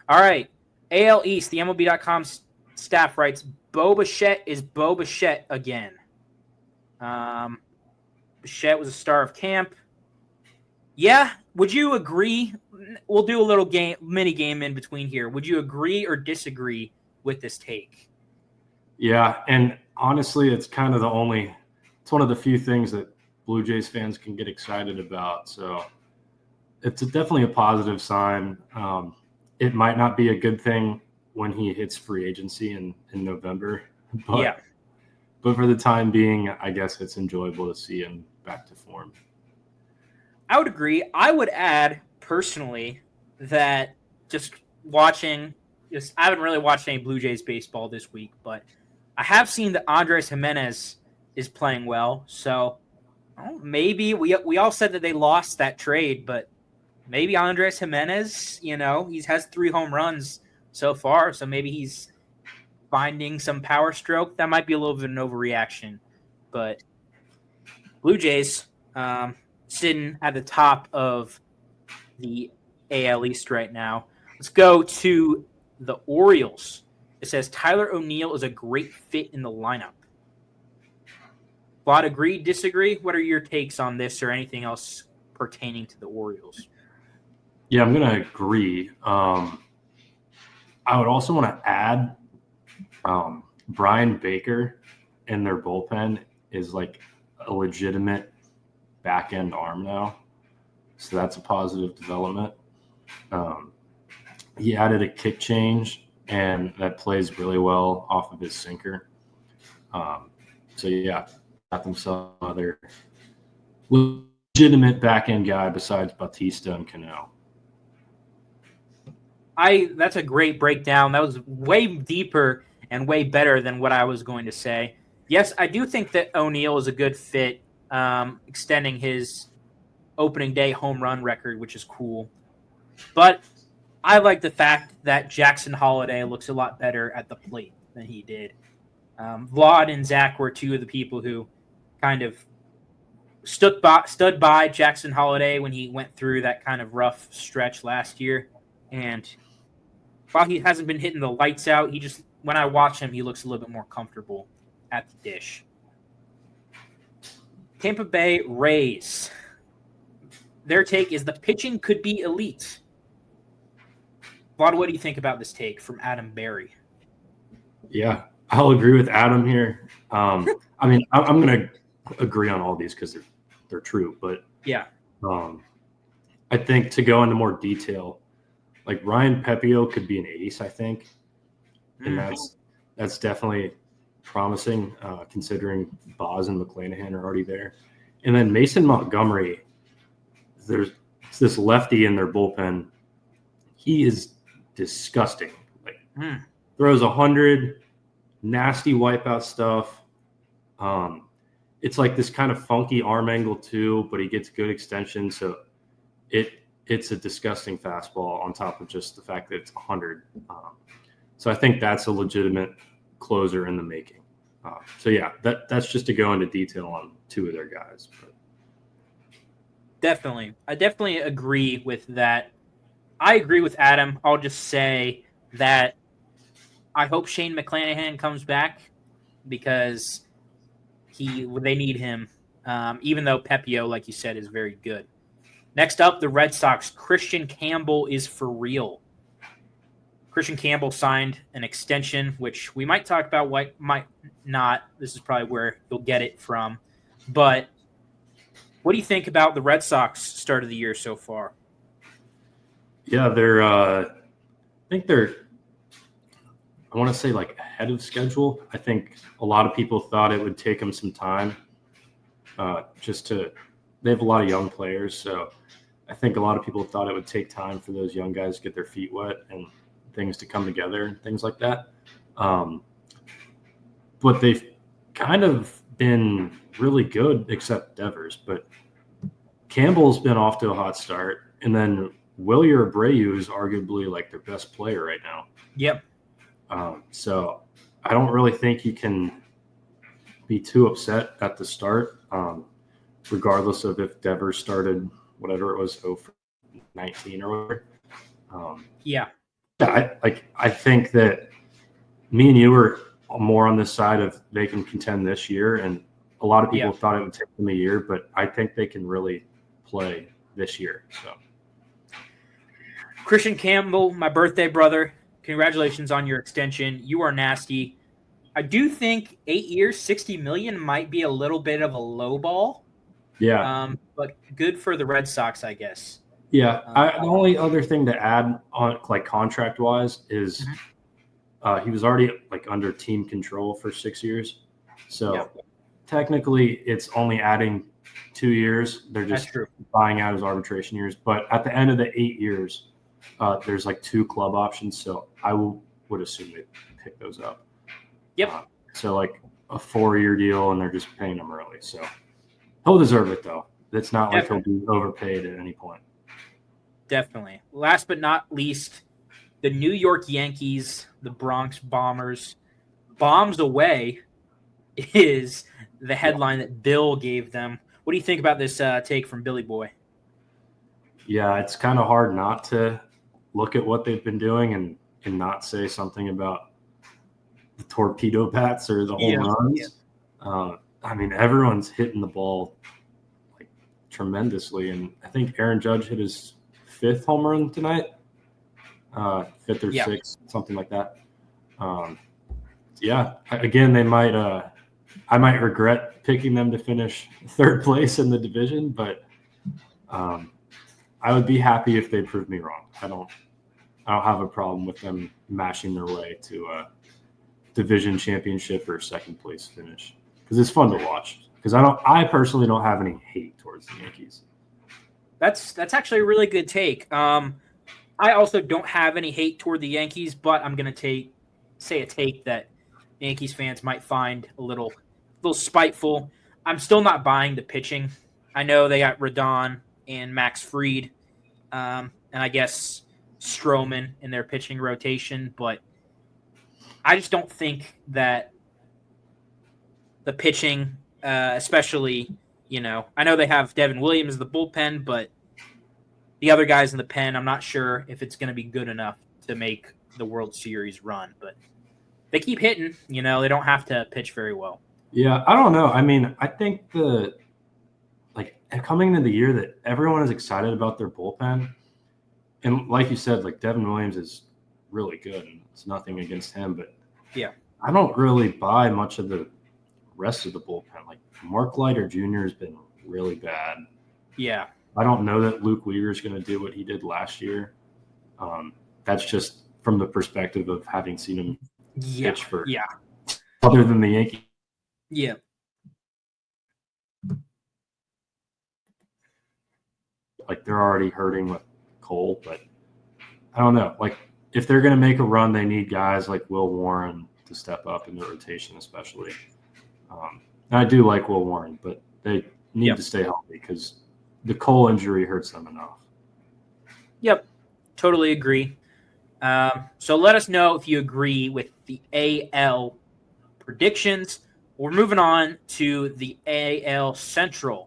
All right. AL East, the MLB.com staff writes, Bo Bichette is Bo Bichette again. Bichette was a star of camp. Yeah, would you agree? We'll do a little mini game in between here. Would you agree or disagree with this take? Yeah, and honestly, it's kind of it's one of the few things that Blue Jays fans can get excited about. So it's definitely a positive sign. It might not be a good thing when he hits free agency in November, but for the time being, I guess it's enjoyable to see him back to form. I would agree. I would add personally that just watching, I haven't really watched any Blue Jays baseball this week, but I have seen that Andres Jimenez is playing well. So maybe we all said that they lost that trade, but maybe Andres Jimenez, he has 3 home runs so far, so maybe he's finding some power stroke. That might be a little bit of an overreaction, but Blue Jays sitting at the top of the AL East right now. Let's go to the Orioles. It says Tyler O'Neill is a great fit in the lineup. Vlad, agree, disagree? What are your takes on this or anything else pertaining to the Orioles? Yeah, I'm going to agree. I would also want to add Brian Baker in their bullpen is like a legitimate back-end arm now. So that's a positive development. He added a kick change, and that plays really well off of his sinker. So, yeah, got themselves another legitimate back-end guy besides Bautista and Cano. That's a great breakdown. That was way deeper and way better than what I was going to say. Yes, I do think that O'Neill is a good fit, extending his opening day home run record, which is cool. But I like the fact that Jackson Holliday looks a lot better at the plate than he did. Vlad and Zach were two of the people who kind of stood by Jackson Holliday when he went through that kind of rough stretch last year. And while he hasn't been hitting the lights out, when I watch him, he looks a little bit more comfortable at the dish. Tampa Bay Rays. Their take is the pitching could be elite. Vlad, what do you think about this take from Adam Berry? Yeah, I'll agree with Adam here. I'm going to agree on all these because they're true. But yeah, I think to go into more detail, like Ryan Pepio could be an ace, I think, and that's definitely promising considering Boz and McClanahan are already there. And then Mason Montgomery, there's this lefty in their bullpen. He is disgusting. Throws 100, nasty wipeout stuff. It's like this kind of funky arm angle too, but he gets good extension. So it's a disgusting fastball on top of just the fact that it's 100. So I think that's a legitimate closer in the making. So yeah, that's just to go into detail on two of their guys. But. Definitely. I definitely agree with that. I agree with Adam. I'll just say that I hope Shane McClanahan comes back because they need him, even though Pepio, like you said, is very good. Next up, the Red Sox. Christian Campbell is for real. Christian Campbell signed an extension, which we might talk about, what might not. This is probably where you'll get it from. But what do you think about the Red Sox start of the year so far? Yeah, I want to say like ahead of schedule. I think a lot of people thought it would take them some time they have a lot of young players. So I think a lot of people thought it would take time for those young guys to get their feet wet and things to come together and things like that. But they've kind of been really good except Devers. But Campbell's been off to a hot start. And then Wilyer Abreu is arguably like their best player right now. Yep. So I don't really think you can be too upset at the start, regardless of if Devers started whatever it was, 0 for 19 or whatever. Yeah. Yeah, I think that me and you were more on this side of they can contend this year, and a lot of people thought it would take them a year, but I think they can really play this year. So, Christian Campbell, my birthday brother, congratulations on your extension. You are nasty. I do think 8 years, 60 million might be a little bit of a low ball. yeah. But good for the Red Sox, I guess. Yeah. The only other thing to add on, like contract wise, is he was already like under team control for 6 years. So technically, it's only adding 2 years. They're just buying out his arbitration years. But at the end of the 8 years, there's like 2 club options. So I would assume they pick those up. Yep. So like a 4-year deal, and they're just paying him early. So he'll deserve it, though. It's not like he'll be overpaid at any point. Definitely. Last but not least, the New York Yankees, the Bronx Bombers, bombs away is the headline that Bill gave them. What do you think about this take from Billy Boy? Yeah, it's kind of hard not to look at what they've been doing and not say something about the torpedo bats or the home runs. Yeah. I mean, everyone's hitting the ball like tremendously, and I think Aaron Judge hit his 5th home run tonight, 5th or 6th, something like that. Yeah, again, they might. I might regret picking them to finish 3rd place in the division, but I would be happy if they proved me wrong. I don't have a problem with them mashing their way to a division championship or 2nd place finish, because it's fun to watch. Because I personally don't have any hate towards the Yankees. That's actually a really good take. I also don't have any hate toward the Yankees, but I'm gonna say a take that Yankees fans might find a little spiteful. I'm still not buying the pitching. I know they got Rodon and Max Fried, and I guess Stroman in their pitching rotation, but I just don't think that the pitching, especially, I know they have Devin Williams in the bullpen, but the other guys in the pen, I'm not sure if it's going to be good enough to make the World Series run, but they keep hitting, they don't have to pitch very well. Yeah, I don't know. I mean, I think coming into the year that everyone is excited about their bullpen. And like you said, like Devin Williams is really good, and it's nothing against him, but I don't really buy much of the rest of the bullpen. Like Mark Leiter Jr. has been really bad. Yeah. I don't know that Luke Weaver is going to do what he did last year. That's just from the perspective of having seen him pitch for other than the Yankees. Yeah. Like they're already hurting with Cole, but I don't know. Like if they're going to make a run, they need guys like Will Warren to step up in the rotation, especially. And I do like Will Warren, but they need to stay healthy because the Cole injury hurts them enough. Yep, totally agree. So let us know if you agree with the AL predictions. We're moving on to the AL Central.